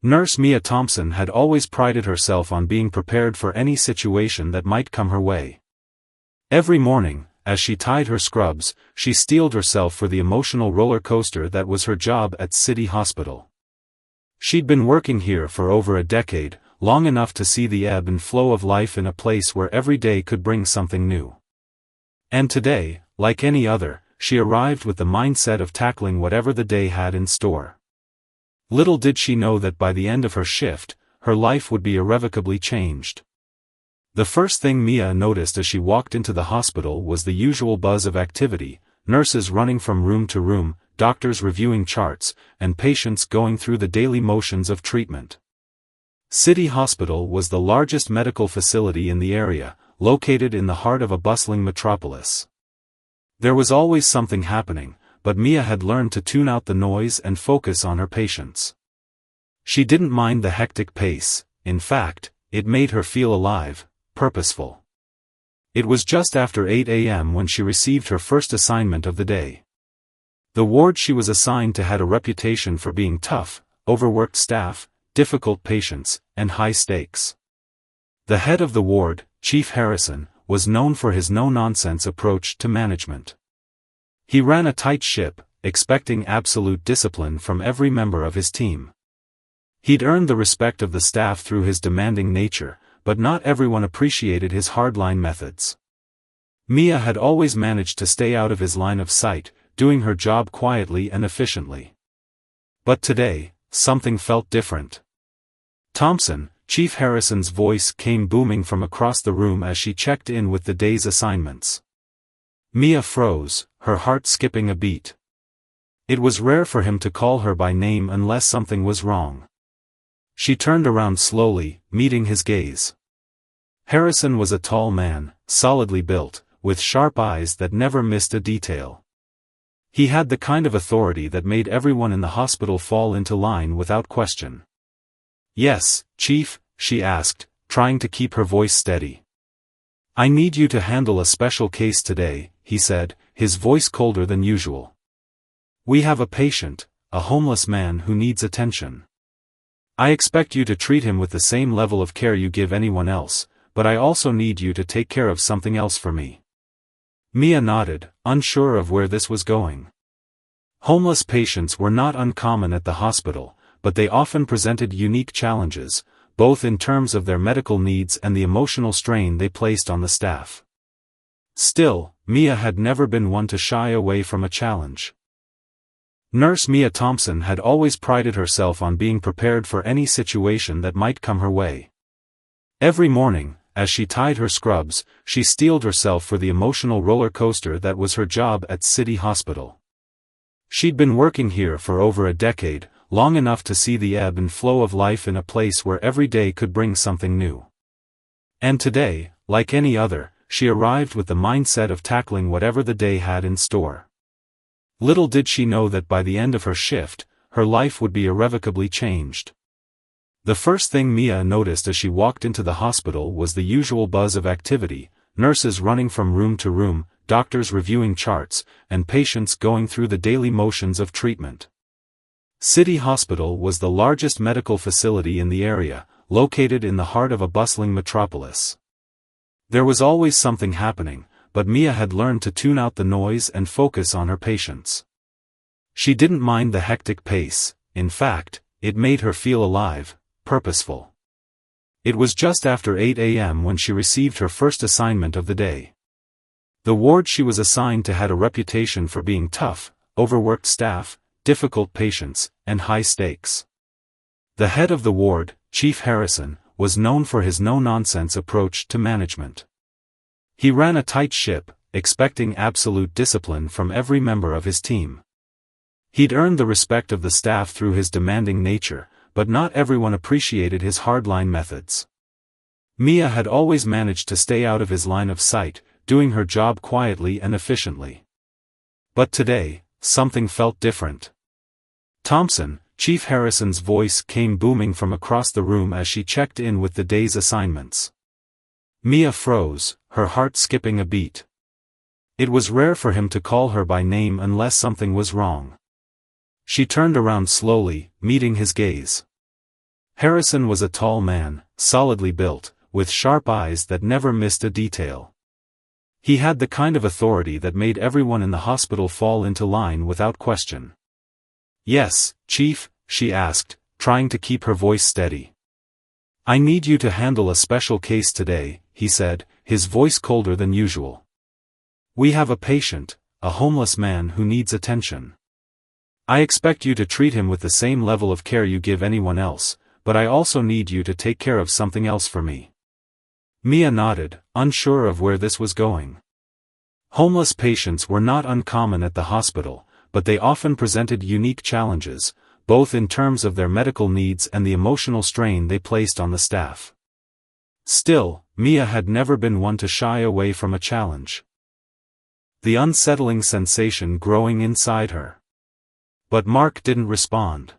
Nurse Mia Thompson had always prided herself on being prepared for any situation that might come her way. Every morning, as she tied her scrubs, she steeled herself for the emotional roller coaster that was her job at City Hospital. She'd been working here for over a decade, long enough to see the ebb and flow of life in a place where every day could bring something new. And today, like any other, she arrived with the mindset of tackling whatever the day had in store. Little did she know that by the end of her shift, her life would be irrevocably changed. The first thing Mia noticed as she walked into the hospital was the usual buzz of activity, nurses running from room to room, doctors reviewing charts, and patients going through the daily motions of treatment. City Hospital was the largest medical facility in the area, located in the heart of a bustling metropolis. There was always something happening, but Mia had learned to tune out the noise and focus on her patients. She didn't mind the hectic pace; in fact, it made her feel alive, purposeful. It was just after 8 a.m. when she received her first assignment of the day. The ward she was assigned to had a reputation for being tough, overworked staff, difficult patients, and high stakes. The head of the ward, Chief Harrison, was known for his no-nonsense approach to management. He ran a tight ship, expecting absolute discipline from every member of his team. He'd earned the respect of the staff through his demanding nature, but not everyone appreciated his hardline methods. Mia had always managed to stay out of his line of sight, doing her job quietly and efficiently. But today, something felt different. "Thompson," Chief Harrison's voice came booming from across the room as she checked in with the day's assignments. Mia froze, her heart skipping a beat. It was rare for him to call her by name unless something was wrong. She turned around slowly, meeting his gaze. Harrison was a tall man, solidly built, with sharp eyes that never missed a detail. He had the kind of authority that made everyone in the hospital fall into line without question. "Yes, Chief," she asked, trying to keep her voice steady. "I need you to handle a special case today," he said, his voice colder than usual. "We have a patient, a homeless man who needs attention. I expect you to treat him with the same level of care you give anyone else, but I also need you to take care of something else for me." Mia nodded, unsure of where this was going. Homeless patients were not uncommon at the hospital, but they often presented unique challenges, both in terms of their medical needs and the emotional strain they placed on the staff. Still, Mia had never been one to shy away from a challenge. Nurse Mia Thompson had always prided herself on being prepared for any situation that might come her way. Every morning, as she tied her scrubs, she steeled herself for the emotional roller coaster that was her job at City Hospital. She'd been working here for over a decade, long enough to see the ebb and flow of life in a place where every day could bring something new. And today, like any other, she arrived with the mindset of tackling whatever the day had in store. Little did she know that by the end of her shift, her life would be irrevocably changed. The first thing Mia noticed as she walked into the hospital was the usual buzz of activity, nurses running from room to room, doctors reviewing charts, and patients going through the daily motions of treatment. City Hospital was the largest medical facility in the area, located in the heart of a bustling metropolis. There was always something happening, but Mia had learned to tune out the noise and focus on her patients. She didn't mind the hectic pace; in fact, it made her feel alive, purposeful. It was just after 8 a.m. when she received her first assignment of the day. The ward she was assigned to had a reputation for being tough, overworked staff, difficult patients, and high stakes. The head of the ward, Chief Harrison, was known for his no-nonsense approach to management. He ran a tight ship, expecting absolute discipline from every member of his team. He'd earned the respect of the staff through his demanding nature, but not everyone appreciated his hardline methods. Mia had always managed to stay out of his line of sight, doing her job quietly and efficiently. But today, something felt different. "Thompson," Chief Harrison's voice came booming from across the room as she checked in with the day's assignments. Mia froze, her heart skipping a beat. It was rare for him to call her by name unless something was wrong. She turned around slowly, meeting his gaze. Harrison was a tall man, solidly built, with sharp eyes that never missed a detail. He had the kind of authority that made everyone in the hospital fall into line without question. "Yes, Chief," she asked, trying to keep her voice steady. "I need you to handle a special case today," he said, his voice colder than usual. "We have a patient, a homeless man who needs attention. I expect you to treat him with the same level of care you give anyone else, but I also need you to take care of something else for me." Mia nodded, unsure of where this was going. Homeless patients were not uncommon at the hospital, but they often presented unique challenges, both in terms of their medical needs and the emotional strain they placed on the staff. Still, Mia had never been one to shy away from a challenge. The unsettling sensation growing inside her. But Mark didn't respond.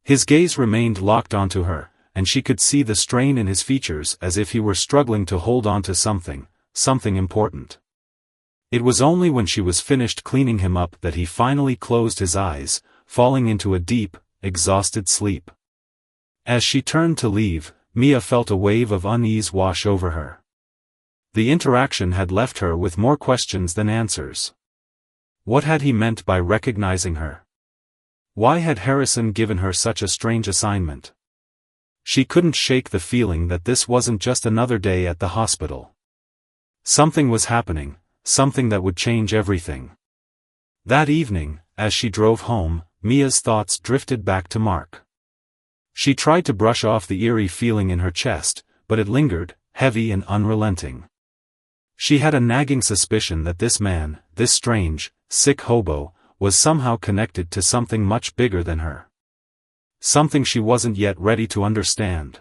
His gaze remained locked onto her, and she could see the strain in his features as if he were struggling to hold on to something important. It was only when she was finished cleaning him up that he finally closed his eyes, falling into a deep, exhausted sleep. As she turned to leave, Mia felt a wave of unease wash over her. The interaction had left her with more questions than answers. What had he meant by recognizing her? Why had Harrison given her such a strange assignment? She couldn't shake the feeling that this wasn't just another day at the hospital. Something was happening, something that would change everything. That evening, as she drove home, Mia's thoughts drifted back to Mark. She tried to brush off the eerie feeling in her chest, but it lingered, heavy and unrelenting. She had a nagging suspicion that this man, this strange, sick hobo, was somehow connected to something much bigger than her. Something she wasn't yet ready to understand.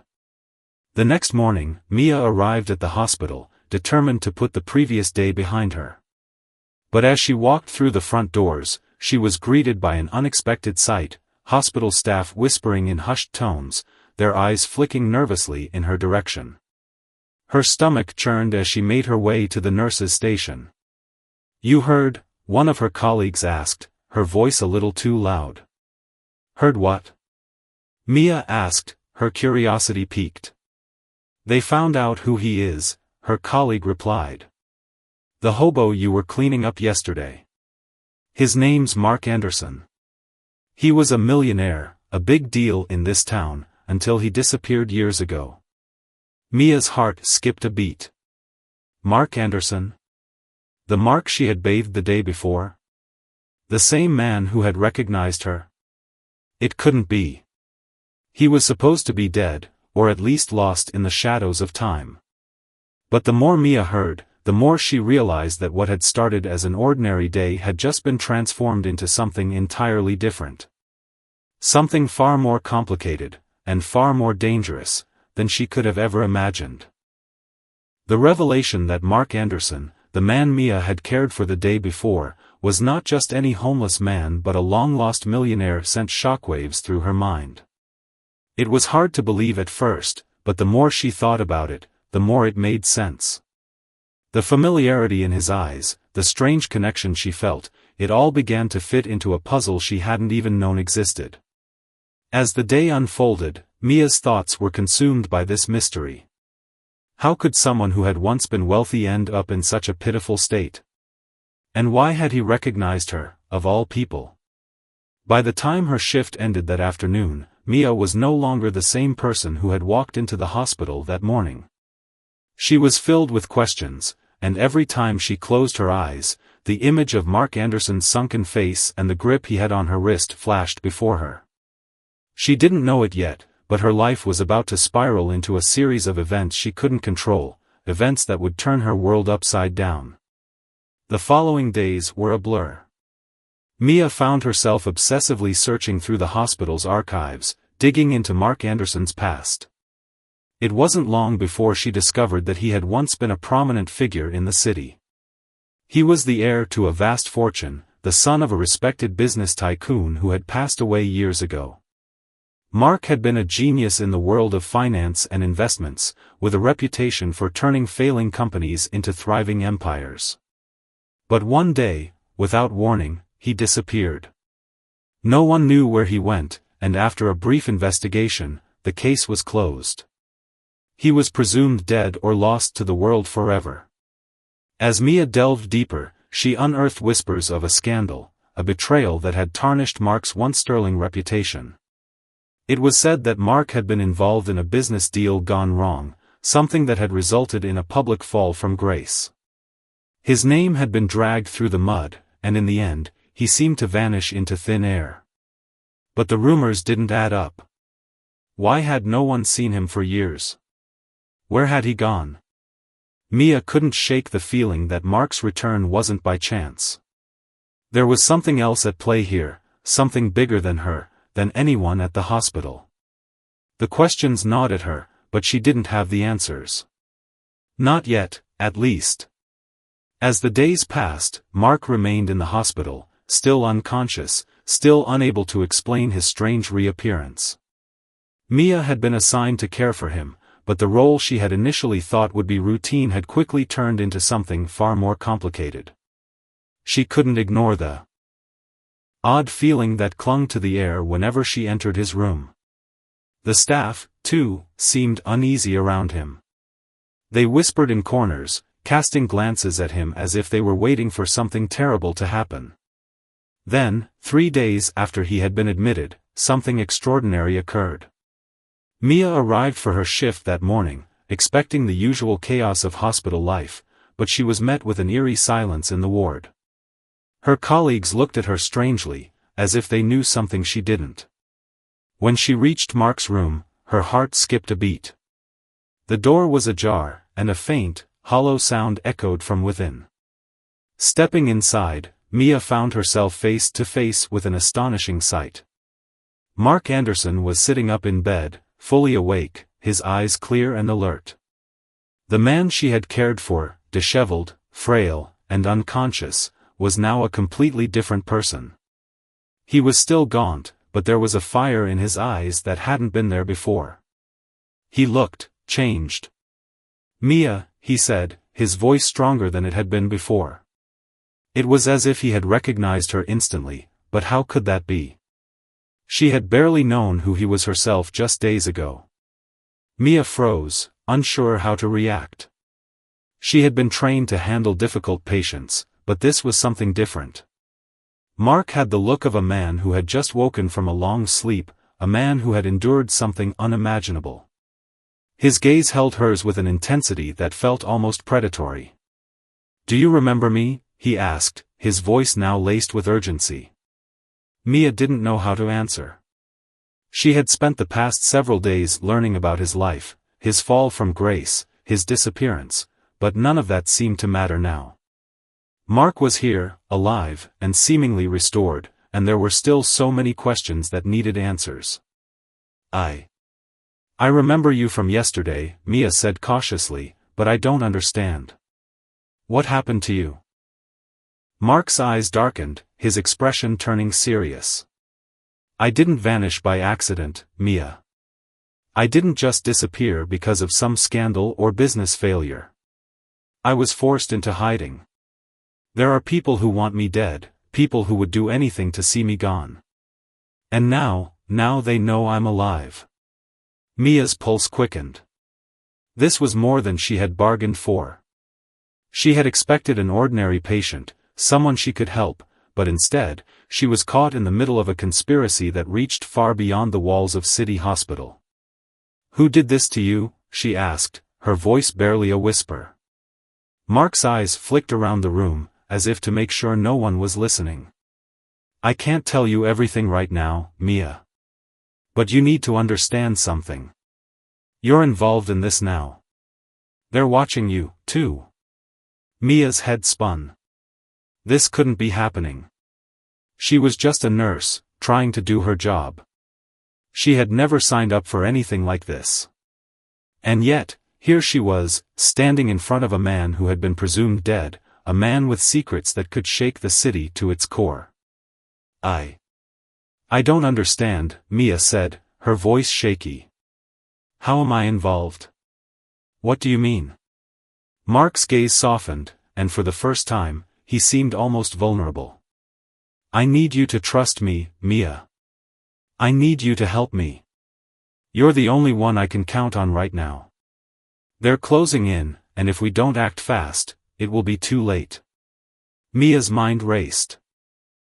The next morning, Mia arrived at the hospital, determined to put the previous day behind her. But as she walked through the front doors, she was greeted by an unexpected sight, hospital staff whispering in hushed tones, their eyes flicking nervously in her direction. Her stomach churned as she made her way to the nurse's station. "You heard?" one of her colleagues asked, her voice a little too loud. "Heard what?" Mia asked, her curiosity piqued. "They found out who he is," her colleague replied. "The hobo you were cleaning up yesterday. His name's Mark Anderson. He was a millionaire, a big deal in this town, until he disappeared years ago." Mia's heart skipped a beat. Mark Anderson? The Mark she had bathed the day before? The same man who had recognized her? It couldn't be. He was supposed to be dead, or at least lost in the shadows of time. But the more Mia heard, the more she realized that what had started as an ordinary day had just been transformed into something entirely different. Something far more complicated, and far more dangerous, than she could have ever imagined. The revelation that Mark Anderson, the man Mia had cared for the day before, was not just any homeless man but a long-lost millionaire sent shockwaves through her mind. It was hard to believe at first, but the more she thought about it, the more it made sense. The familiarity in his eyes, the strange connection she felt, it all began to fit into a puzzle she hadn't even known existed. As the day unfolded, Mia's thoughts were consumed by this mystery. How could someone who had once been wealthy end up in such a pitiful state? And why had he recognized her, of all people? By the time her shift ended that afternoon, Mia was no longer the same person who had walked into the hospital that morning. She was filled with questions, and every time she closed her eyes, the image of Mark Anderson's sunken face and the grip he had on her wrist flashed before her. She didn't know it yet, but her life was about to spiral into a series of events she couldn't control, events that would turn her world upside down. The following days were a blur. Mia found herself obsessively searching through the hospital's archives, digging into Mark Anderson's past. It wasn't long before she discovered that he had once been a prominent figure in the city. He was the heir to a vast fortune, the son of a respected business tycoon who had passed away years ago. Mark had been a genius in the world of finance and investments, with a reputation for turning failing companies into thriving empires. But one day, without warning, he disappeared. No one knew where he went, and after a brief investigation, the case was closed. He was presumed dead or lost to the world forever. As Mia delved deeper, she unearthed whispers of a scandal, a betrayal that had tarnished Mark's once sterling reputation. It was said that Mark had been involved in a business deal gone wrong, something that had resulted in a public fall from grace. His name had been dragged through the mud, and in the end, he seemed to vanish into thin air. But the rumors didn't add up. Why had no one seen him for years? Where had he gone? Mia couldn't shake the feeling that Mark's return wasn't by chance. There was something else at play here, something bigger than her, than anyone at the hospital. The questions gnawed at her, but she didn't have the answers. Not yet, at least. As the days passed, Mark remained in the hospital, still unconscious, still unable to explain his strange reappearance. Mia had been assigned to care for him, but the role she had initially thought would be routine had quickly turned into something far more complicated. She couldn't ignore the odd feeling that clung to the air whenever she entered his room. The staff, too, seemed uneasy around him. They whispered in corners, casting glances at him as if they were waiting for something terrible to happen. Then, 3 days after he had been admitted, something extraordinary occurred. Mia arrived for her shift that morning, expecting the usual chaos of hospital life, but she was met with an eerie silence in the ward. Her colleagues looked at her strangely, as if they knew something she didn't. When she reached Mark's room, her heart skipped a beat. The door was ajar, and a faint, hollow sound echoed from within. Stepping inside, Mia found herself face to face with an astonishing sight. Mark Anderson was sitting up in bed, fully awake, his eyes clear and alert. The man she had cared for, disheveled, frail, and unconscious, was now a completely different person. He was still gaunt, but there was a fire in his eyes that hadn't been there before. He looked changed. "Mia," he said, his voice stronger than it had been before. It was as if he had recognized her instantly, but how could that be? She had barely known who he was herself just days ago. Mia froze, unsure how to react. She had been trained to handle difficult patients, but this was something different. Mark had the look of a man who had just woken from a long sleep, a man who had endured something unimaginable. His gaze held hers with an intensity that felt almost predatory. "Do you remember me?" he asked, his voice now laced with urgency. Mia didn't know how to answer. She had spent the past several days learning about his life, his fall from grace, his disappearance, but none of that seemed to matter now. Mark was here, alive, and seemingly restored, and there were still so many questions that needed answers. I remember you from yesterday," Mia said cautiously, "but I don't understand. What happened to you?" Mark's eyes darkened, his expression turning serious. "I didn't vanish by accident, Mia. I didn't just disappear because of some scandal or business failure. I was forced into hiding. There are people who want me dead, people who would do anything to see me gone. And now they know I'm alive." Mia's pulse quickened. This was more than she had bargained for. She had expected an ordinary patient, someone she could help, but instead, she was caught in the middle of a conspiracy that reached far beyond the walls of City Hospital. "Who did this to you?" she asked, her voice barely a whisper. Mark's eyes flicked around the room, as if to make sure no one was listening. "I can't tell you everything right now, Mia. But you need to understand something. You're involved in this now. They're watching you, too." Mia's head spun. This couldn't be happening. She was just a nurse, trying to do her job. She had never signed up for anything like this. And yet, here she was, standing in front of a man who had been presumed dead, a man with secrets that could shake the city to its core. I don't understand," Mia said, her voice shaky. "How am I involved? What do you mean?" Mark's gaze softened, and for the first time, he seemed almost vulnerable. "I need you to trust me, Mia. I need you to help me. You're the only one I can count on right now. They're closing in, and if we don't act fast, it will be too late." Mia's mind raced.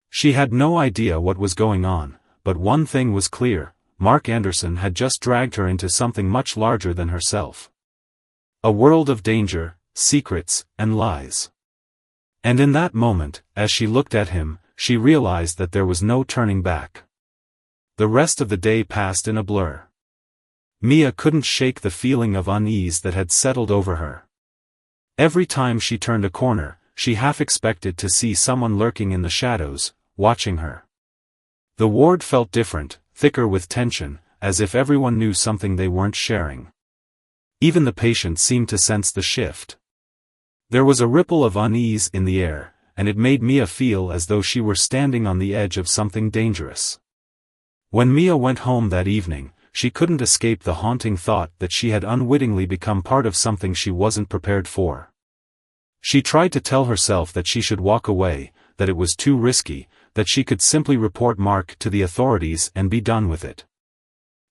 She had no idea what was going on, but one thing was clear: Mark Anderson had just dragged her into something much larger than herself. A world of danger, secrets, and lies. And in that moment, as she looked at him, she realized that there was no turning back. The rest of the day passed in a blur. Mia couldn't shake the feeling of unease that had settled over her. Every time she turned a corner, she half expected to see someone lurking in the shadows, watching her. The ward felt different, thicker with tension, as if everyone knew something they weren't sharing. Even the patients seemed to sense the shift. There was a ripple of unease in the air, and it made Mia feel as though she were standing on the edge of something dangerous. When Mia went home that evening, she couldn't escape the haunting thought that she had unwittingly become part of something she wasn't prepared for. She tried to tell herself that she should walk away, that it was too risky, that she could simply report Mark to the authorities and be done with it.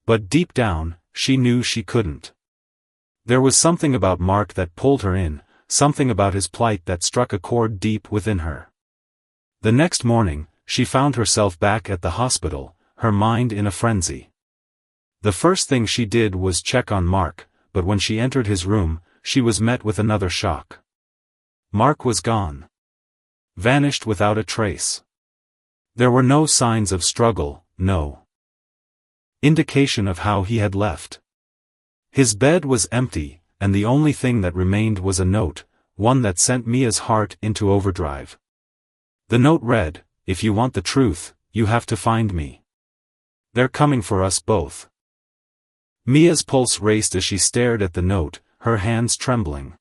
But deep down, she knew she couldn't. There was something about Mark that pulled her in, something about his plight that struck a chord deep within her. The next morning, she found herself back at the hospital, her mind in a frenzy. The first thing she did was check on Mark, but when she entered his room, she was met with another shock. Mark was gone. Vanished without a trace. There were no signs of struggle, no indication of how he had left. His bed was empty, and the only thing that remained was a note, one that sent Mia's heart into overdrive. The note read, "If you want the truth, you have to find me. They're coming for us both." Mia's pulse raced as she stared at the note, her hands trembling.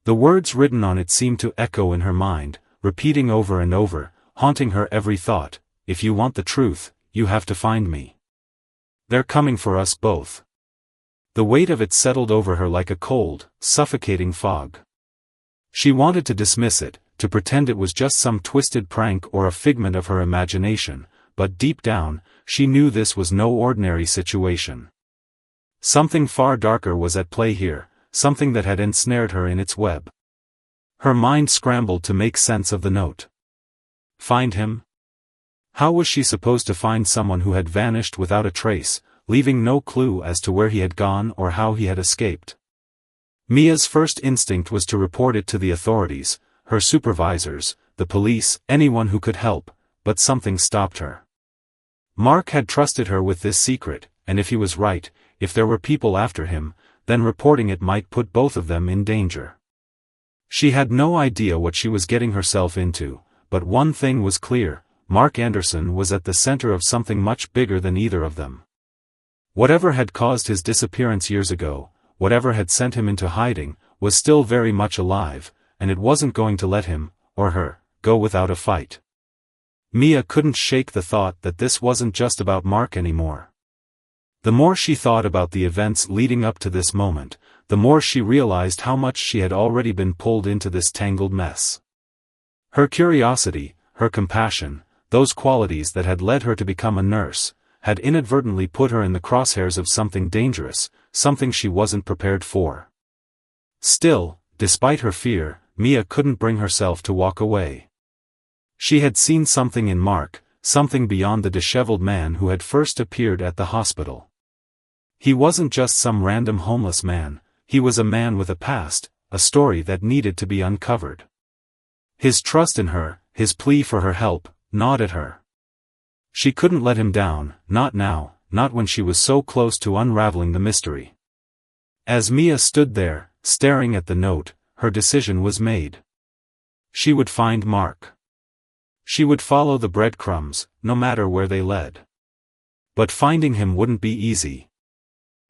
The words written on it seemed to echo in her mind, repeating over and over, haunting her every thought: "If you want the truth, you have to find me. They're coming for us both." The weight of it settled over her like a cold, suffocating fog. She wanted to dismiss it, to pretend it was just some twisted prank or a figment of her imagination, but deep down, she knew this was no ordinary situation. Something far darker was at play here, something that had ensnared her in its web. Her mind scrambled to make sense of the note. Find him? How was she supposed to find someone who had vanished without a trace, leaving no clue as to where he had gone or how he had escaped? Mia's first instinct was to report it to the authorities, her supervisors, the police, anyone who could help, but something stopped her. Mark had trusted her with this secret, and if he was right, if there were people after him, then reporting it might put both of them in danger. She had no idea what she was getting herself into, but one thing was clear: Mark Anderson was at the center of something much bigger than either of them. Whatever had caused his disappearance years ago, whatever had sent him into hiding, was still very much alive, and it wasn't going to let him, or her, go without a fight. Mia couldn't shake the thought that this wasn't just about Mark anymore. The more she thought about the events leading up to this moment, the more she realized how much she had already been pulled into this tangled mess. Her curiosity, her compassion, those qualities that had led her to become a nurse, had inadvertently put her in the crosshairs of something dangerous, something she wasn't prepared for. Still, despite her fear, Mia couldn't bring herself to walk away. She had seen something in Mark, something beyond the disheveled man who had first appeared at the hospital. He wasn't just some random homeless man, he was a man with a past, a story that needed to be uncovered. His trust in her, his plea for her help, gnawed at her. She couldn't let him down, not now, not when she was so close to unraveling the mystery. As Mia stood there, staring at the note, her decision was made. She would find Mark. She would follow the breadcrumbs, no matter where they led. But finding him wouldn't be easy.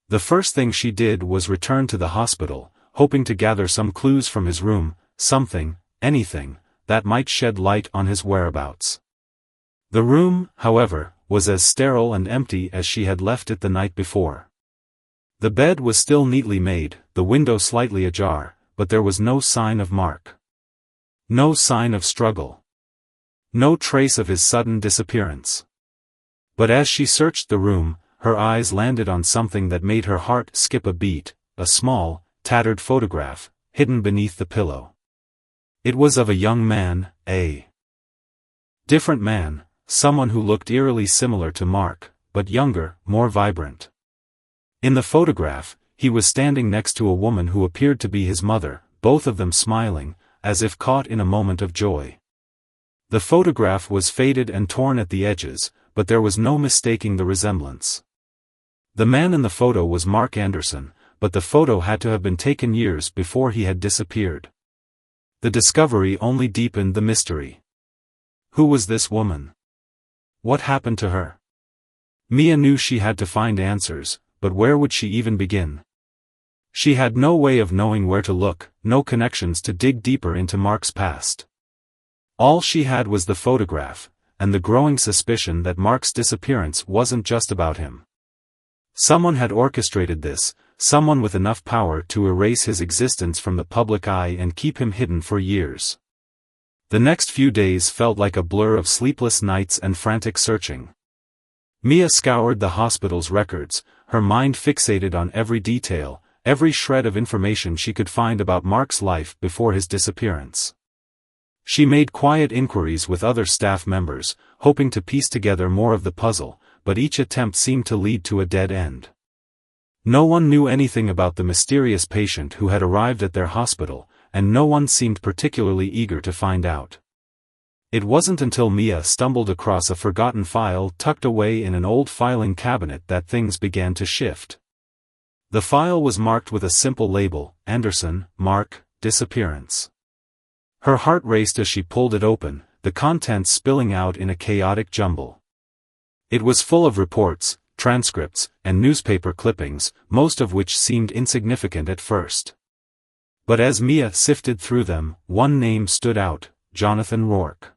The first thing she did was return to the hospital, hoping to gather some clues from his room, something, anything, that might shed light on his whereabouts. The room, however, was as sterile and empty as she had left it the night before. The bed was still neatly made, the window slightly ajar, but there was no sign of Mark. No sign of struggle. No trace of his sudden disappearance. But as she searched the room, her eyes landed on something that made her heart skip a beat, a small, tattered photograph, hidden beneath the pillow. It was of a young man, a different man, someone who looked eerily similar to Mark, but younger, more vibrant. In the photograph, he was standing next to a woman who appeared to be his mother, both of them smiling, as if caught in a moment of joy. The photograph was faded and torn at the edges, but there was no mistaking the resemblance. The man in the photo was Mark Anderson, but the photo had to have been taken years before he had disappeared. The discovery only deepened the mystery. Who was this woman? What happened to her? Mia knew she had to find answers, but where would she even begin? She had no way of knowing where to look, no connections to dig deeper into Mark's past. All she had was the photograph, and the growing suspicion that Mark's disappearance wasn't just about him. Someone had orchestrated this, someone with enough power to erase his existence from the public eye and keep him hidden for years. The next few days felt like a blur of sleepless nights and frantic searching. Mia scoured the hospital's records, her mind fixated on every detail, every shred of information she could find about Mark's life before his disappearance. She made quiet inquiries with other staff members, hoping to piece together more of the puzzle, but each attempt seemed to lead to a dead end. No one knew anything about the mysterious patient who had arrived at their hospital, and no one seemed particularly eager to find out. It wasn't until Mia stumbled across a forgotten file tucked away in an old filing cabinet that things began to shift. The file was marked with a simple label, Anderson, Mark, disappearance. Her heart raced as she pulled it open, the contents spilling out in a chaotic jumble. It was full of reports, transcripts, and newspaper clippings, most of which seemed insignificant at first. But as Mia sifted through them, one name stood out, Jonathan Rourke.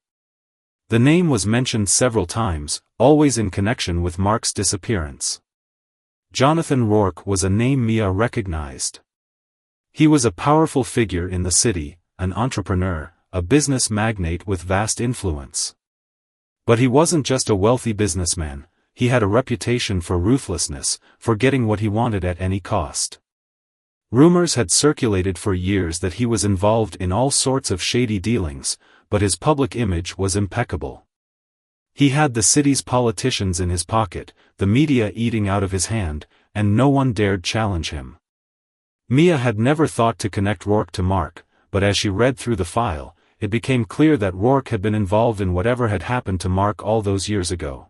The name was mentioned several times, always in connection with Mark's disappearance. Jonathan Rourke was a name Mia recognized. He was a powerful figure in the city, an entrepreneur, a business magnate with vast influence. But he wasn't just a wealthy businessman, he had a reputation for ruthlessness, for getting what he wanted at any cost. Rumors had circulated for years that he was involved in all sorts of shady dealings, but his public image was impeccable. He had the city's politicians in his pocket, the media eating out of his hand, and no one dared challenge him. Mia had never thought to connect Rourke to Mark, but as she read through the file, it became clear that Rourke had been involved in whatever had happened to Mark all those years ago.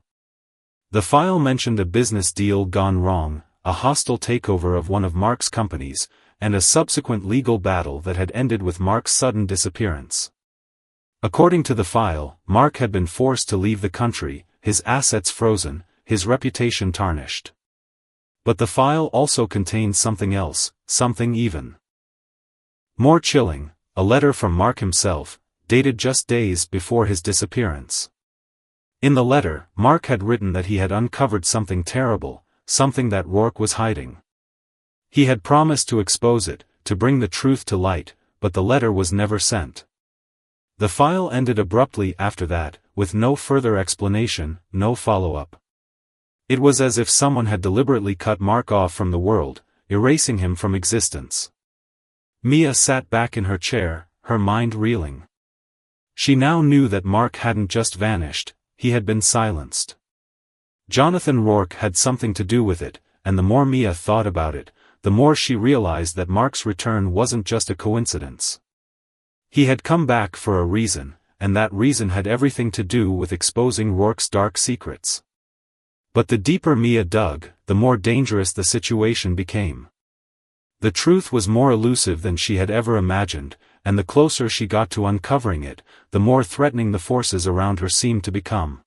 The file mentioned a business deal gone wrong, a hostile takeover of one of Mark's companies, and a subsequent legal battle that had ended with Mark's sudden disappearance. According to the file, Mark had been forced to leave the country, his assets frozen, his reputation tarnished. But the file also contained something else, something even more chilling, a letter from Mark himself, dated just days before his disappearance. In the letter, Mark had written that he had uncovered something terrible, something that Rourke was hiding. He had promised to expose it, to bring the truth to light, but the letter was never sent. The file ended abruptly after that, with no further explanation, no follow-up. It was as if someone had deliberately cut Mark off from the world, erasing him from existence. Mia sat back in her chair, her mind reeling. She now knew that Mark hadn't just vanished, he had been silenced. Jonathan Rourke had something to do with it, and the more Mia thought about it, the more she realized that Mark's return wasn't just a coincidence. He had come back for a reason, and that reason had everything to do with exposing Rourke's dark secrets. But the deeper Mia dug, the more dangerous the situation became. The truth was more elusive than she had ever imagined, and the closer she got to uncovering it, the more threatening the forces around her seemed to become.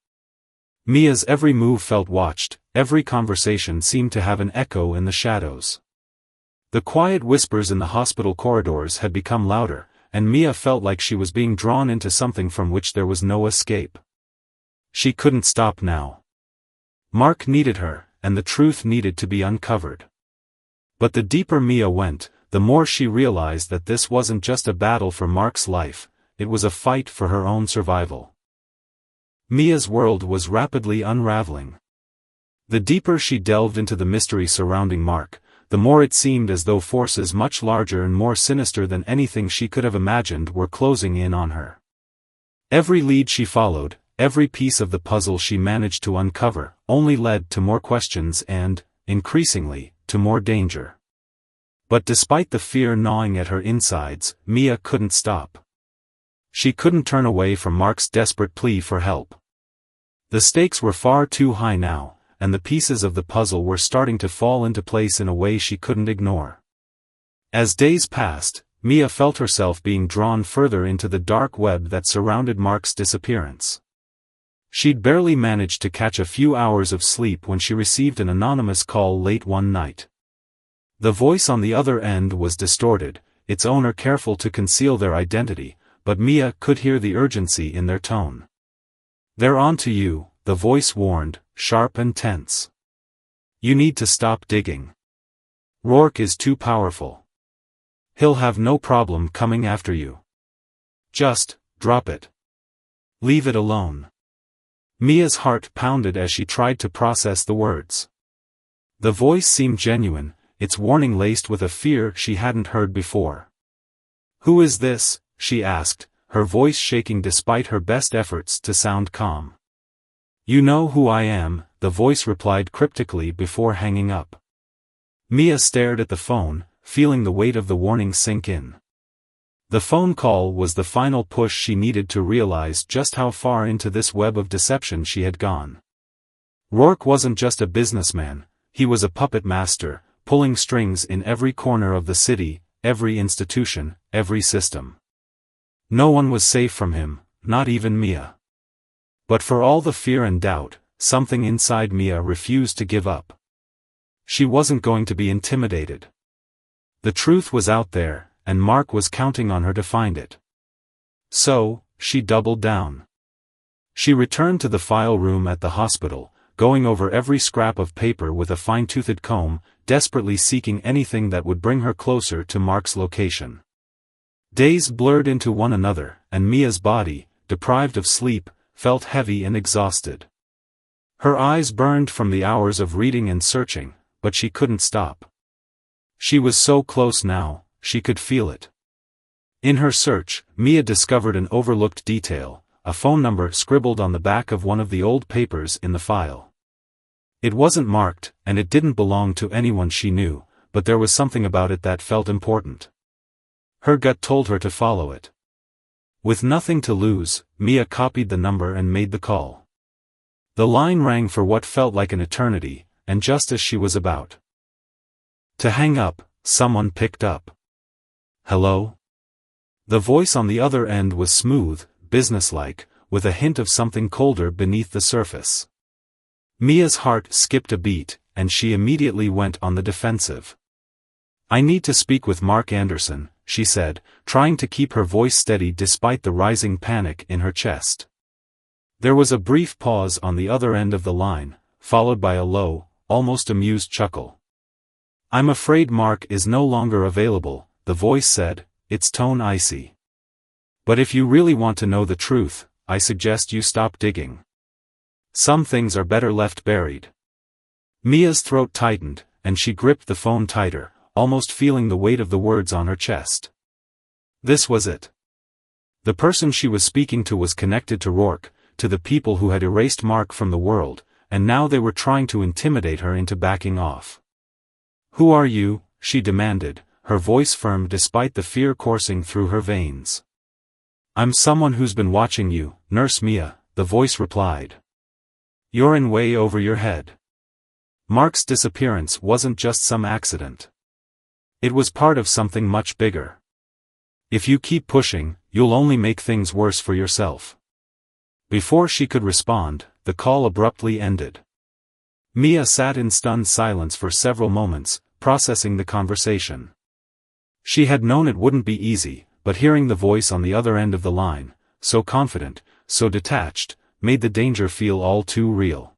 Mia's every move felt watched, every conversation seemed to have an echo in the shadows. The quiet whispers in the hospital corridors had become louder, and Mia felt like she was being drawn into something from which there was no escape. She couldn't stop now. Mark needed her, and the truth needed to be uncovered. But the deeper Mia went, the more she realized that this wasn't just a battle for Mark's life, it was a fight for her own survival. Mia's world was rapidly unraveling. The deeper she delved into the mystery surrounding Mark, the more it seemed as though forces much larger and more sinister than anything she could have imagined were closing in on her. Every lead she followed, every piece of the puzzle she managed to uncover, only led to more questions and, increasingly, to more danger. But despite the fear gnawing at her insides, Mia couldn't stop. She couldn't turn away from Mark's desperate plea for help. The stakes were far too high now, and the pieces of the puzzle were starting to fall into place in a way she couldn't ignore. As days passed, Mia felt herself being drawn further into the dark web that surrounded Mark's disappearance. She'd barely managed to catch a few hours of sleep when she received an anonymous call late one night. The voice on the other end was distorted, its owner careful to conceal their identity, but Mia could hear the urgency in their tone. "They're on to you," the voice warned, sharp and tense. "You need to stop digging. Rourke is too powerful. He'll have no problem coming after you. Just, drop it. Leave it alone." Mia's heart pounded as she tried to process the words. The voice seemed genuine, its warning laced with a fear she hadn't heard before. "Who is this?" she asked, her voice shaking despite her best efforts to sound calm. "You know who I am," the voice replied cryptically before hanging up. Mia stared at the phone, feeling the weight of the warning sink in. The phone call was the final push she needed to realize just how far into this web of deception she had gone. Rourke wasn't just a businessman, he was a puppet master, pulling strings in every corner of the city, every institution, every system. No one was safe from him, not even Mia. But for all the fear and doubt, something inside Mia refused to give up. She wasn't going to be intimidated. The truth was out there, and Mark was counting on her to find it. So, she doubled down. She returned to the file room at the hospital, going over every scrap of paper with a fine-toothed comb, desperately seeking anything that would bring her closer to Mark's location. Days blurred into one another, and Mia's body, deprived of sleep, felt heavy and exhausted. Her eyes burned from the hours of reading and searching, but she couldn't stop. She was so close now, she could feel it. In her search, Mia discovered an overlooked detail, a phone number scribbled on the back of one of the old papers in the file. It wasn't marked, and it didn't belong to anyone she knew, but there was something about it that felt important. Her gut told her to follow it. With nothing to lose, Mia copied the number and made the call. The line rang for what felt like an eternity, and just as she was about to hang up, someone picked up. "Hello?" The voice on the other end was smooth, businesslike, with a hint of something colder beneath the surface. Mia's heart skipped a beat, and she immediately went on the defensive. "I need to speak with Mark Anderson," she said, trying to keep her voice steady despite the rising panic in her chest. There was a brief pause on the other end of the line, followed by a low, almost amused chuckle. "I'm afraid Mark is no longer available," the voice said, its tone icy. "But if you really want to know the truth, I suggest you stop digging. Some things are better left buried." Mia's throat tightened, and she gripped the phone tighter, almost feeling the weight of the words on her chest. This was it. The person she was speaking to was connected to Rourke, to the people who had erased Mark from the world, and now they were trying to intimidate her into backing off. "Who are you?" she demanded, her voice firm despite the fear coursing through her veins. "I'm someone who's been watching you, Nurse Mia," the voice replied. "You're in way over your head. Mark's disappearance wasn't just some accident. It was part of something much bigger. If you keep pushing, you'll only make things worse for yourself." Before she could respond, the call abruptly ended. Mia sat in stunned silence for several moments, processing the conversation. She had known it wouldn't be easy, but hearing the voice on the other end of the line, so confident, so detached, made the danger feel all too real.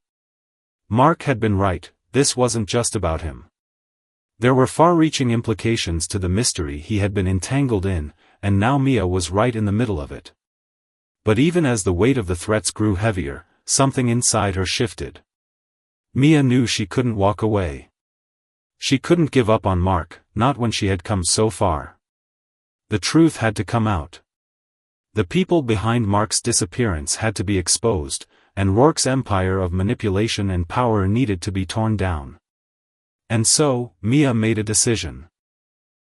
Mark had been right, this wasn't just about him. There were far-reaching implications to the mystery he had been entangled in, and now Mia was right in the middle of it. But even as the weight of the threats grew heavier, something inside her shifted. Mia knew she couldn't walk away. She couldn't give up on Mark, not when she had come so far. The truth had to come out. The people behind Mark's disappearance had to be exposed, and Rourke's empire of manipulation and power needed to be torn down. And so, Mia made a decision.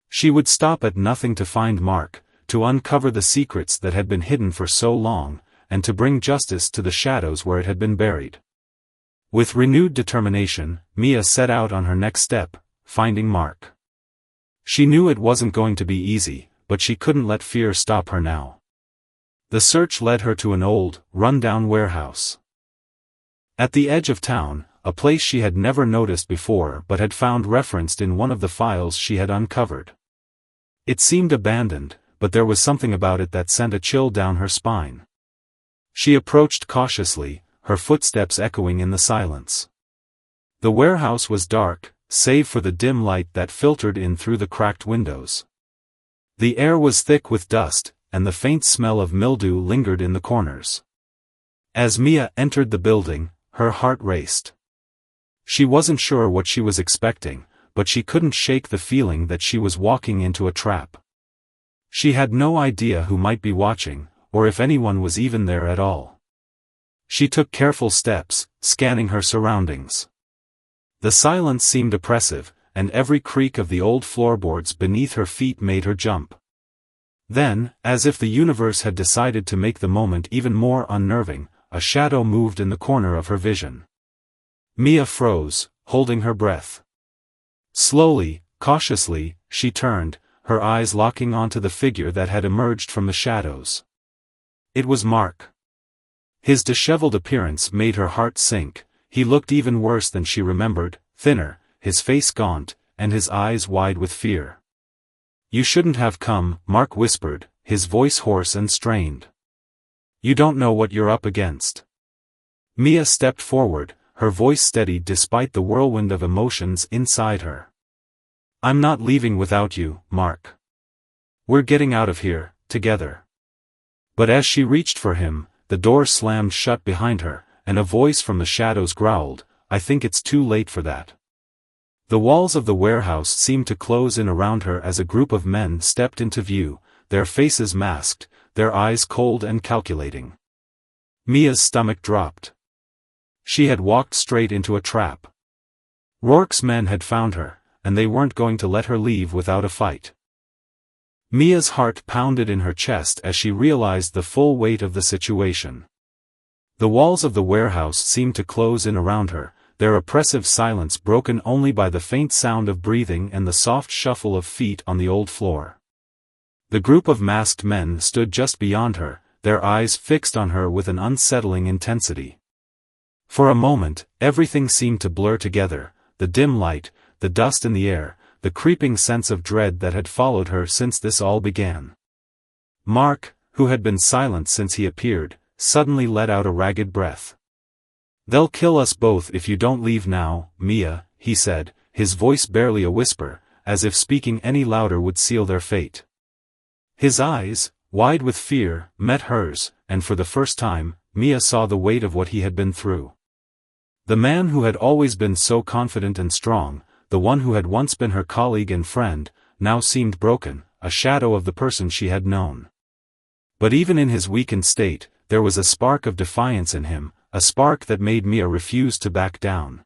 She would stop at nothing to find Mark, to uncover the secrets that had been hidden for so long, and to bring justice to the shadows where it had been buried. With renewed determination, Mia set out on her next step, finding Mark. She knew it wasn't going to be easy, but she couldn't let fear stop her now. The search led her to an old, run-down warehouse. At the edge of town, a place she had never noticed before but had found referenced in one of the files she had uncovered. It seemed abandoned, but there was something about it that sent a chill down her spine. She approached cautiously, her footsteps echoing in the silence. The warehouse was dark, save for the dim light that filtered in through the cracked windows. The air was thick with dust, and the faint smell of mildew lingered in the corners. As Mia entered the building, her heart raced. She wasn't sure what she was expecting, but she couldn't shake the feeling that she was walking into a trap. She had no idea who might be watching, or if anyone was even there at all. She took careful steps, scanning her surroundings. The silence seemed oppressive, and every creak of the old floorboards beneath her feet made her jump. Then, as if the universe had decided to make the moment even more unnerving, a shadow moved in the corner of her vision. Mia froze, holding her breath. Slowly, cautiously, she turned, her eyes locking onto the figure that had emerged from the shadows. It was Mark. His disheveled appearance made her heart sink. He looked even worse than she remembered, thinner, his face gaunt, and his eyes wide with fear. "You shouldn't have come," Mark whispered, his voice hoarse and strained. "You don't know what you're up against." Mia stepped forward, her voice steady despite the whirlwind of emotions inside her. "I'm not leaving without you, Mark. We're getting out of here, together." But as she reached for him, the door slammed shut behind her, and a voice from the shadows growled, "I think it's too late for that." The walls of the warehouse seemed to close in around her as a group of men stepped into view, their faces masked, their eyes cold and calculating. Mia's stomach dropped. She had walked straight into a trap. Rourke's men had found her, and they weren't going to let her leave without a fight. Mia's heart pounded in her chest as she realized the full weight of the situation. The walls of the warehouse seemed to close in around her, their oppressive silence broken only by the faint sound of breathing and the soft shuffle of feet on the old floor. The group of masked men stood just beyond her, their eyes fixed on her with an unsettling intensity. For a moment, everything seemed to blur together, the dim light, the dust in the air, the creeping sense of dread that had followed her since this all began. Mark, who had been silent since he appeared, suddenly let out a ragged breath. "They'll kill us both if you don't leave now, Mia," he said, his voice barely a whisper, as if speaking any louder would seal their fate. His eyes, wide with fear, met hers, and for the first time, Mia saw the weight of what he had been through. The man who had always been so confident and strong, the one who had once been her colleague and friend, now seemed broken, a shadow of the person she had known. But even in his weakened state, there was a spark of defiance in him, a spark that made Mia refuse to back down.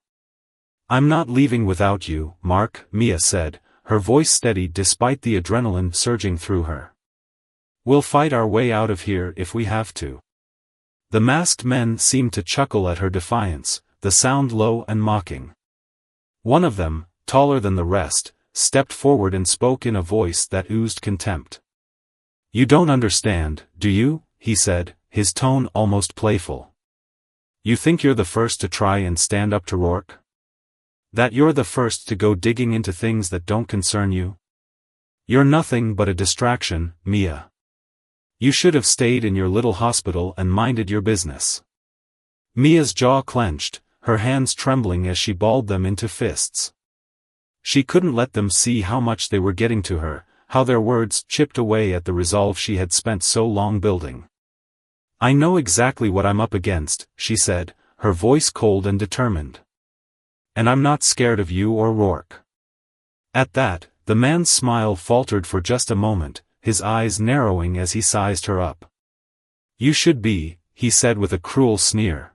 "I'm not leaving without you, Mark," Mia said, her voice steady despite the adrenaline surging through her. "We'll fight our way out of here if we have to." The masked men seemed to chuckle at her defiance, the sound low and mocking. One of them, taller than the rest, stepped forward and spoke in a voice that oozed contempt. "You don't understand, do you?" he said, his tone almost playful. "You think you're the first to try and stand up to Rourke? That you're the first to go digging into things that don't concern you? You're nothing but a distraction, Mia. You should have stayed in your little hospital and minded your business." Mia's jaw clenched, her hands trembling as she balled them into fists. She couldn't let them see how much they were getting to her, how their words chipped away at the resolve she had spent so long building. "I know exactly what I'm up against," she said, her voice cold and determined. And I'm not scared of you or Rourke. At that, the man's smile faltered for just a moment, his eyes narrowing as he sized her up. You should be, he said with a cruel sneer.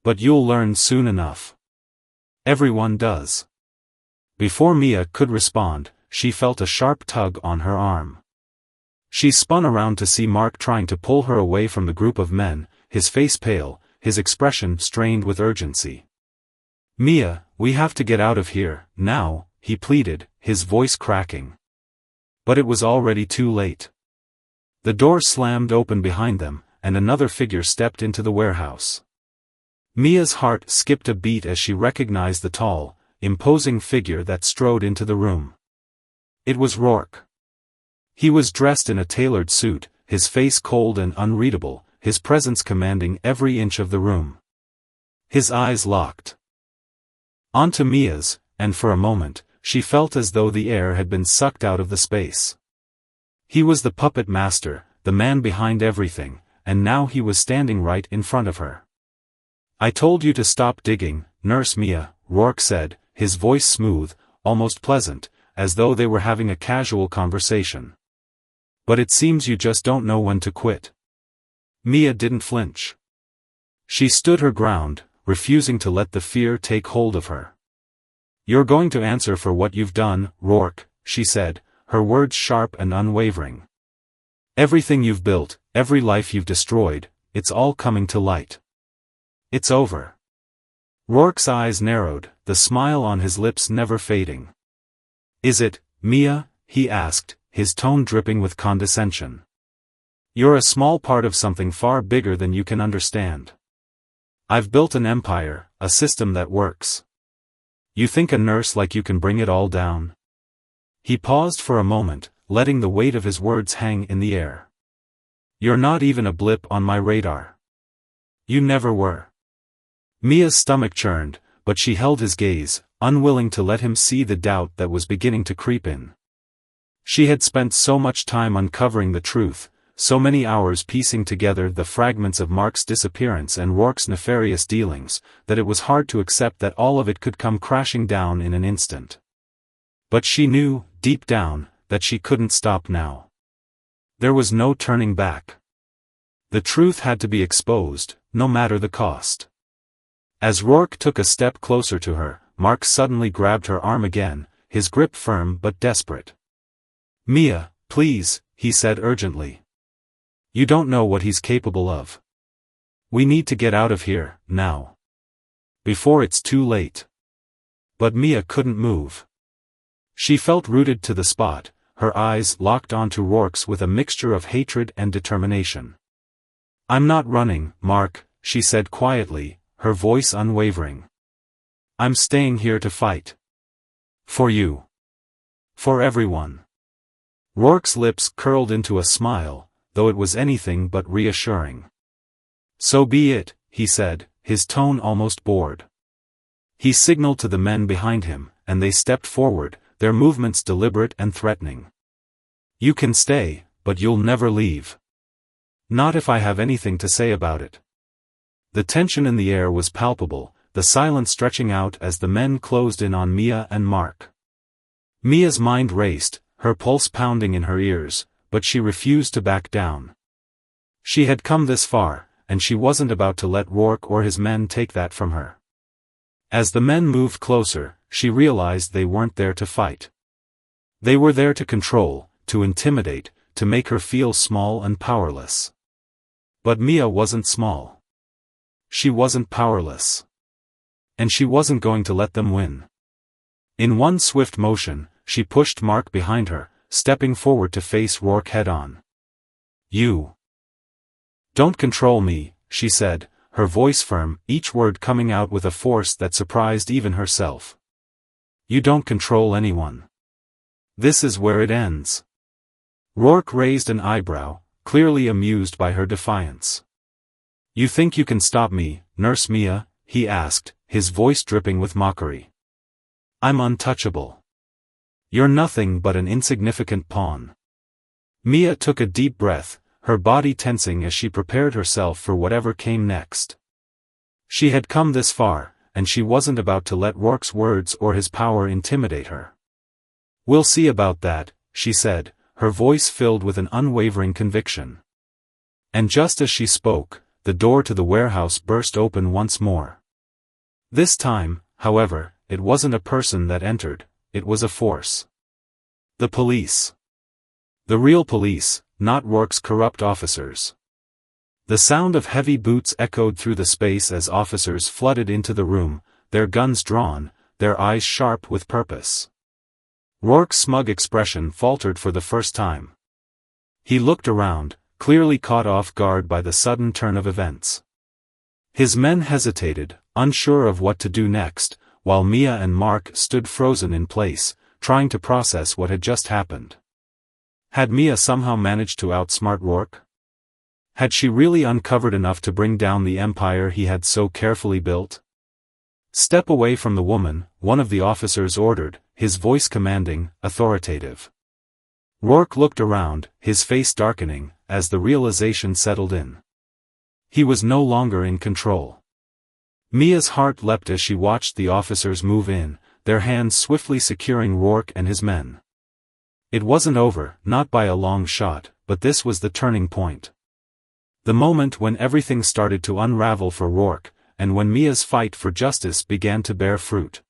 But you'll learn soon enough. Everyone does. Before Mia could respond, she felt a sharp tug on her arm. She spun around to see Mark trying to pull her away from the group of men, his face pale, his expression strained with urgency. Mia, we have to get out of here, now, he pleaded, his voice cracking. But it was already too late. The door slammed open behind them, and another figure stepped into the warehouse. Mia's heart skipped a beat as she recognized the tall, imposing figure that strode into the room. It was Rourke. He was dressed in a tailored suit, his face cold and unreadable, his presence commanding every inch of the room. His eyes locked onto Mia's, and for a moment, she felt as though the air had been sucked out of the space. He was the puppet master, the man behind everything, and now he was standing right in front of her. I told you to stop digging, Nurse Mia, Rourke said, his voice smooth, almost pleasant, as though they were having a casual conversation. But it seems you just don't know when to quit. Mia didn't flinch. She stood her ground, refusing to let the fear take hold of her. You're going to answer for what you've done, Rourke, she said, her words sharp and unwavering. Everything you've built, every life you've destroyed, it's all coming to light. It's over. Rourke's eyes narrowed, the smile on his lips never fading. Is it, Mia? He asked, his tone dripping with condescension. You're a small part of something far bigger than you can understand. I've built an empire, a system that works. You think a nurse like you can bring it all down? He paused for a moment, letting the weight of his words hang in the air. You're not even a blip on my radar. You never were. Mia's stomach churned, but she held his gaze, unwilling to let him see the doubt that was beginning to creep in. She had spent so much time uncovering the truth, so many hours piecing together the fragments of Mark's disappearance and Rourke's nefarious dealings, that it was hard to accept that all of it could come crashing down in an instant. But she knew, deep down, that she couldn't stop now. There was no turning back. The truth had to be exposed, no matter the cost. As Rourke took a step closer to her, Mark suddenly grabbed her arm again, his grip firm but desperate. Mia, please, he said urgently. You don't know what he's capable of. We need to get out of here, now. Before it's too late. But Mia couldn't move. She felt rooted to the spot, her eyes locked onto Rourke's with a mixture of hatred and determination. I'm not running, Mark, she said quietly, her voice unwavering. I'm staying here to fight. For you. For everyone. Rourke's lips curled into a smile, though it was anything but reassuring. So be it, he said, his tone almost bored. He signaled to the men behind him, and they stepped forward, their movements deliberate and threatening. You can stay, but you'll never leave. Not if I have anything to say about it. The tension in the air was palpable, the silence stretching out as the men closed in on Mia and Mark. Mia's mind raced, her pulse pounding in her ears, but she refused to back down. She had come this far, and she wasn't about to let Rourke or his men take that from her. As the men moved closer, she realized they weren't there to fight. They were there to control, to intimidate, to make her feel small and powerless. But Mia wasn't small. She wasn't powerless. And she wasn't going to let them win. In one swift motion, she pushed Mark behind her, stepping forward to face Rourke head-on. You don't control me, she said, her voice firm, each word coming out with a force that surprised even herself. You don't control anyone. This is where it ends. Rourke raised an eyebrow, clearly amused by her defiance. You think you can stop me, Nurse Mia? He asked, his voice dripping with mockery. I'm untouchable. You're nothing but an insignificant pawn. Mia took a deep breath, her body tensing as she prepared herself for whatever came next. She had come this far, and she wasn't about to let Rourke's words or his power intimidate her. "We'll see about that," she said, her voice filled with an unwavering conviction. And just as she spoke, the door to the warehouse burst open once more. This time, however, it wasn't a person that entered, it was a force. The police. The real police, not Rourke's corrupt officers. The sound of heavy boots echoed through the space as officers flooded into the room, their guns drawn, their eyes sharp with purpose. Rourke's smug expression faltered for the first time. He looked around, clearly caught off guard by the sudden turn of events. His men hesitated, unsure of what to do next, while Mia and Mark stood frozen in place, trying to process what had just happened. Had Mia somehow managed to outsmart Rourke? Had she really uncovered enough to bring down the empire he had so carefully built? "Step away from the woman," one of the officers ordered, his voice commanding, authoritative. Rourke looked around, his face darkening, as the realization settled in. He was no longer in control. Mia's heart leapt as she watched the officers move in, their hands swiftly securing Rourke and his men. It wasn't over, not by a long shot, but this was the turning point. The moment when everything started to unravel for Rourke, and when Mia's fight for justice began to bear fruit.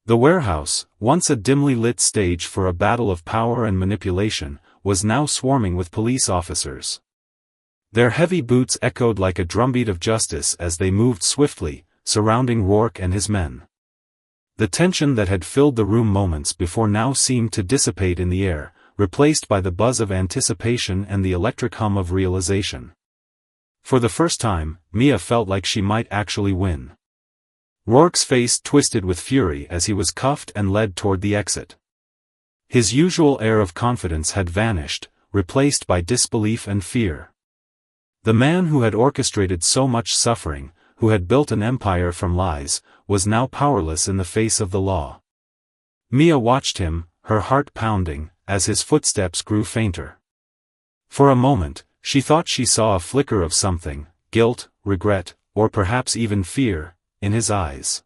The warehouse, once a dimly lit stage for a battle of power and manipulation, was now swarming with police officers. Their heavy boots echoed like a drumbeat of justice as they moved swiftly, surrounding Rourke and his men. The tension that had filled the room moments before now seemed to dissipate in the air, replaced by the buzz of anticipation and the electric hum of realization. For the first time, Mia felt like she might actually win. Rourke's face twisted with fury as he was cuffed and led toward the exit. His usual air of confidence had vanished, replaced by disbelief and fear. The man who had orchestrated so much suffering, who had built an empire from lies, was now powerless in the face of the law. Mia watched him, her heart pounding, as his footsteps grew fainter. For a moment, she thought she saw a flicker of something, guilt, regret, or perhaps even fear, in his eyes.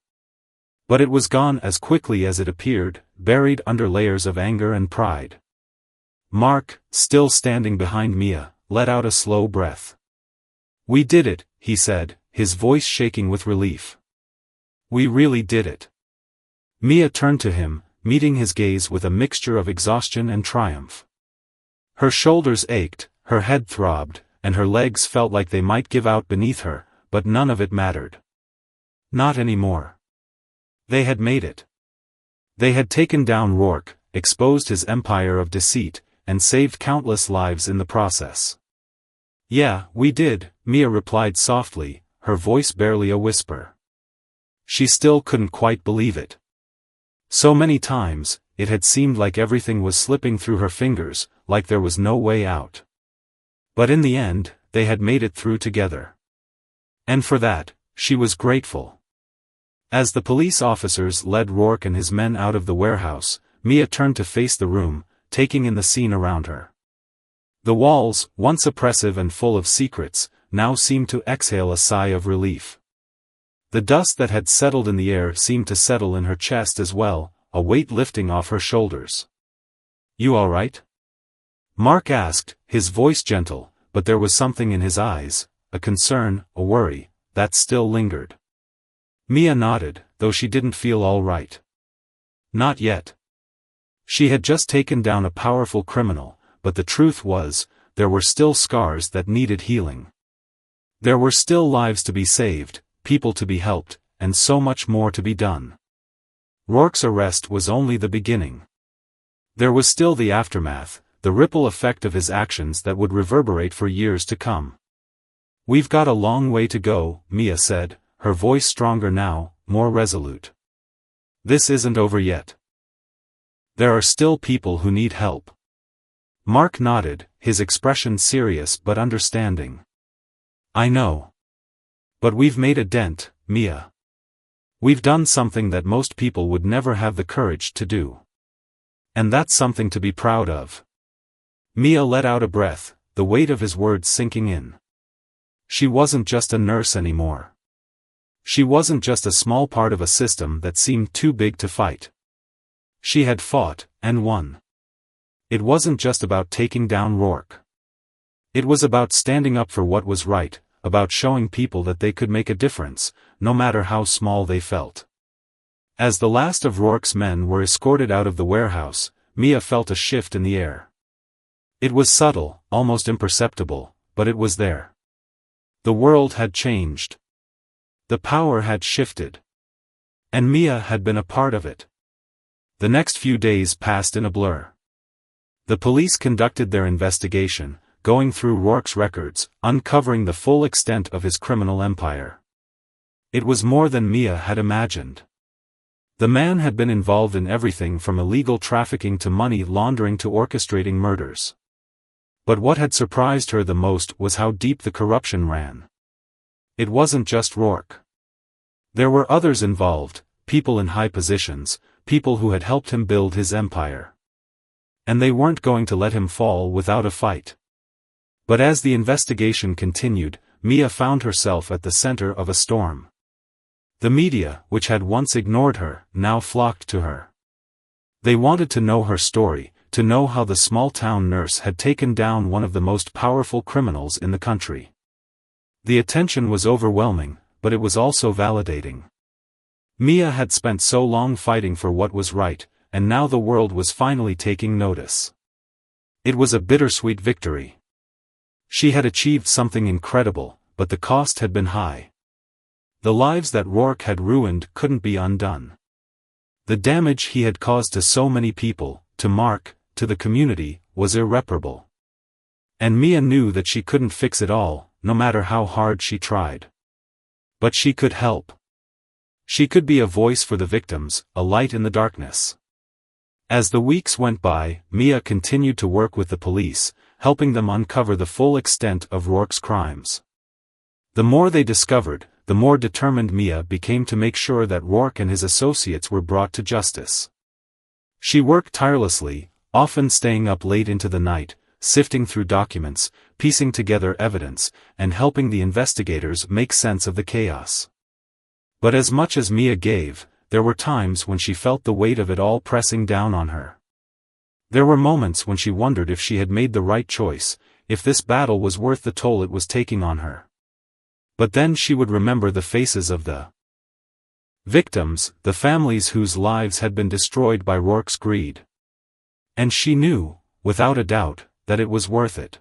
But it was gone as quickly as it appeared, buried under layers of anger and pride. Mark, still standing behind Mia, let out a slow breath. "We did it," he said, his voice shaking with relief. "We really did it." Mia turned to him, meeting his gaze with a mixture of exhaustion and triumph. Her shoulders ached, her head throbbed, and her legs felt like they might give out beneath her, but none of it mattered. Not anymore. They had made it. They had taken down Rourke, exposed his empire of deceit, and saved countless lives in the process. "Yeah, we did," Mia replied softly, her voice barely a whisper. She still couldn't quite believe it. So many times, it had seemed like everything was slipping through her fingers, like there was no way out. But in the end, they had made it through together. And for that, she was grateful. As the police officers led Rourke and his men out of the warehouse, Mia turned to face the room, taking in the scene around her. The walls, once oppressive and full of secrets, now seemed to exhale a sigh of relief. The dust that had settled in the air seemed to settle in her chest as well, a weight lifting off her shoulders. "You all right?" Mark asked, his voice gentle, but there was something in his eyes, a concern, a worry, that still lingered. Mia nodded, though she didn't feel all right. Not yet. She had just taken down a powerful criminal, but the truth was, there were still scars that needed healing. There were still lives to be saved, people to be helped, and so much more to be done. Rourke's arrest was only the beginning. There was still the aftermath, the ripple effect of his actions that would reverberate for years to come. "We've got a long way to go," Mia said, her voice stronger now, more resolute. "This isn't over yet. There are still people who need help." Mark nodded, his expression serious but understanding. "I know. But we've made a dent, Mia. We've done something that most people would never have the courage to do. And that's something to be proud of." Mia let out a breath, the weight of his words sinking in. She wasn't just a nurse anymore. She wasn't just a small part of a system that seemed too big to fight. She had fought, and won. It wasn't just about taking down Rourke. It was about standing up for what was right, about showing people that they could make a difference, no matter how small they felt. As the last of Rourke's men were escorted out of the warehouse, Mia felt a shift in the air. It was subtle, almost imperceptible, but it was there. The world had changed. The power had shifted. And Mia had been a part of it. The next few days passed in a blur. The police conducted their investigation, going through Rourke's records, uncovering the full extent of his criminal empire. It was more than Mia had imagined. The man had been involved in everything from illegal trafficking to money laundering to orchestrating murders. But what had surprised her the most was how deep the corruption ran. It wasn't just Rourke. There were others involved, people in high positions, people who had helped him build his empire. And they weren't going to let him fall without a fight. But as the investigation continued, Mia found herself at the center of a storm. The media, which had once ignored her, now flocked to her. They wanted to know her story, to know how the small-town nurse had taken down one of the most powerful criminals in the country. The attention was overwhelming, but it was also validating. Mia had spent so long fighting for what was right, and now the world was finally taking notice. It was a bittersweet victory. She had achieved something incredible, but the cost had been high. The lives that Rourke had ruined couldn't be undone. The damage he had caused to so many people, to Mark, to the community, was irreparable. And Mia knew that she couldn't fix it all, no matter how hard she tried. But she could help. She could be a voice for the victims, a light in the darkness. As the weeks went by, Mia continued to work with the police, helping them uncover the full extent of Rourke's crimes. The more they discovered, the more determined Mia became to make sure that Rourke and his associates were brought to justice. She worked tirelessly, often staying up late into the night, sifting through documents, piecing together evidence, and helping the investigators make sense of the chaos. But as much as Mia gave, there were times when she felt the weight of it all pressing down on her. There were moments when she wondered if she had made the right choice, if this battle was worth the toll it was taking on her. But then she would remember the faces of the victims, the families whose lives had been destroyed by Rourke's greed. And she knew, without a doubt, that it was worth it.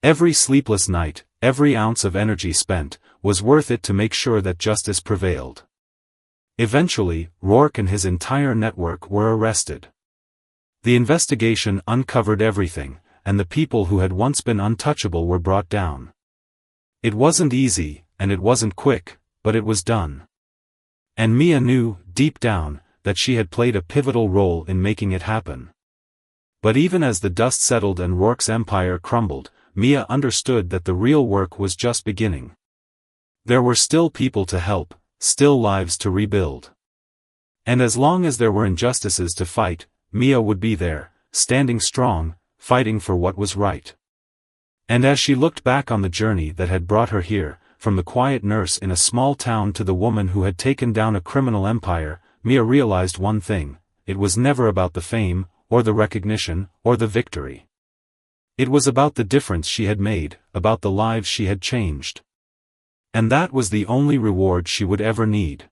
Every sleepless night, every ounce of energy spent, was worth it to make sure that justice prevailed. Eventually, Rourke and his entire network were arrested. The investigation uncovered everything, and the people who had once been untouchable were brought down. It wasn't easy, and it wasn't quick, but it was done. And Mia knew, deep down, that she had played a pivotal role in making it happen. But even as the dust settled and Rourke's empire crumbled, Mia understood that the real work was just beginning. There were still people to help, still lives to rebuild. And as long as there were injustices to fight, Mia would be there, standing strong, fighting for what was right. And as she looked back on the journey that had brought her here, from the quiet nurse in a small town to the woman who had taken down a criminal empire, Mia realized one thing: it was never about the fame, or the recognition, or the victory. It was about the difference she had made, about the lives she had changed. And that was the only reward she would ever need.